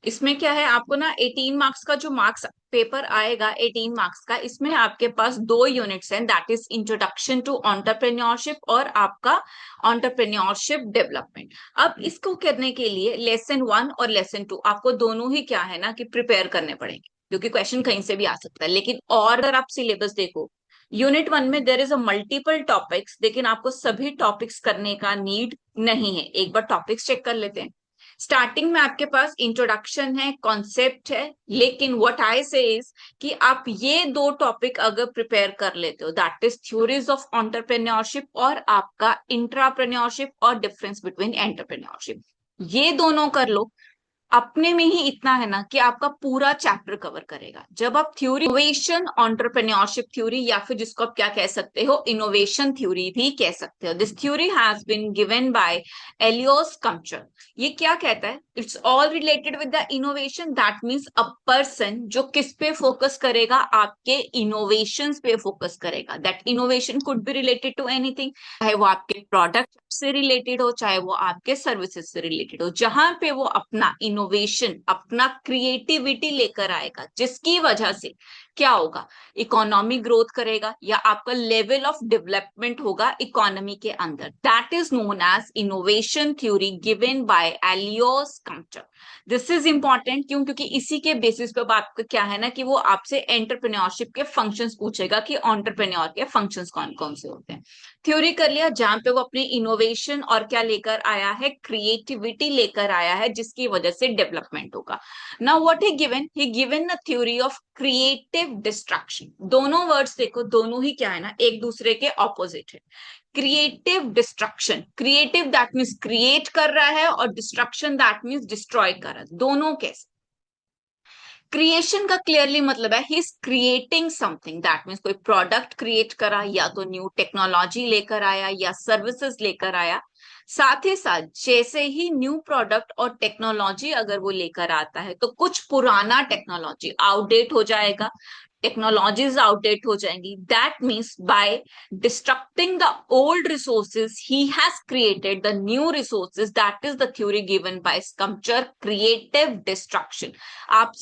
इसमें क्या है, आपको ना 18 मार्क्स का जो मार्क्स पेपर आएगा, 18 मार्क्स का, इसमें आपके पास दो यूनिट्स हैं, that is introduction to entrepreneurship और आपका एंटरप्रेन्योरशिप डेवलपमेंट। अब इसको करने के लिए लेसन 1 और लेसन 2 आपको दोनों ही क्या है ना कि प्रिपेयर करने पड़ेंगे, क्योंकि क्वेश्चन कहीं से भी आ सकता है। लेकिन और अगर आप सिलेबस देखो, यूनिट 1 में there is a multiple topics, लेकिन आपको सभी टॉपिक्स करने का नीड नहीं है। एक बार टॉपिक्स चेक कर लेते हैं। स्टार्टिंग में आपके पास इंट्रोडक्शन है, कॉन्सेप्ट है, लेकिन व्हाट आई से इज कि आप ये दो टॉपिक अगर प्रिपेयर कर लेते हो, that is theories of entrepreneurship और आपका इंट्राप्रेन्योरशिप और डिफरेंस बिटवीन एंटरप्रेन्योरशिप, ये दोनों कर लो, अपने में ही इतना है ना कि आपका पूरा चैप्टर कवर करेगा। जब आप थ्योरी इनोवेशन एंटरप्रेन्योरशिप थ्योरी, या फिर जिसको आप क्या कह सकते हो, इनोवेशन थ्योरी भी कह सकते हो, this theory has been given by एलियोस कम्पचर। ये क्या कहता है, it's all related with the innovation, that means a person जो किस पे फोकस करेगा, आपके इनोवेशन पे फोकस करेगा। That innovation could be related to anything, चाहे वो आपके प्रोडक्ट से रिलेटेड हो, चाहे वो आपके सर्विसेज से रिलेटेड हो, जहां पे वो अपना इनोवेशन, अपना क्रिएटिविटी लेकर आएगा, जिसकी वजह से क्या होगा, इकोनॉमी ग्रोथ करेगा या आपका लेवल ऑफ डेवलपमेंट होगा इकोनॉमी के अंदर। That is known as innovation theory given by एलियोस कम्पचर। दिस इज इंपॉर्टेंट, क्यों? क्योंकि इसी के बेसिस पे आपका क्या है ना कि वो आपसे एंटरप्रेन्योरशिप के फंक्शंस पूछेगा कि एंटरप्रेन्योर के फंक्शंस कौन कौन से होते हैं। थ्योरी कर लिया, जहां पे वो अपनी इनोवेशन और क्या लेकर आया है, क्रिएटिविटी लेकर आया है, जिसकी वजह से डेवलपमेंट होगा। Now what he given a theory of creative destruction. दोनों वर्ड्स देखो, दोनों ही क्या है ना, एक दूसरे के ऑपोजिट है। Creative destruction, creative that means create कर रहा है, और डिस्ट्रक्शन दैट मीन्स डिस्ट्रॉय कर रहा है। दोनों कैसे? क्रिएशन का क्लियरली मतलब है he is creating something, that means कोई प्रोडक्ट क्रिएट करा, या तो न्यू टेक्नोलॉजी लेकर आया, या सर्विसेज लेकर आया। साथ ही साथ जैसे ही न्यू प्रोडक्ट और टेक्नोलॉजी अगर वो लेकर आता है, तो कुछ पुराना टेक्नोलॉजी आउटडेट हो जाएगा, टेक्नोलॉजीज आउटडेट हो जाएंगी। That means by destructing the old resources he has created the new resources, that is the theory given by Schumpeter, creative destruction. आप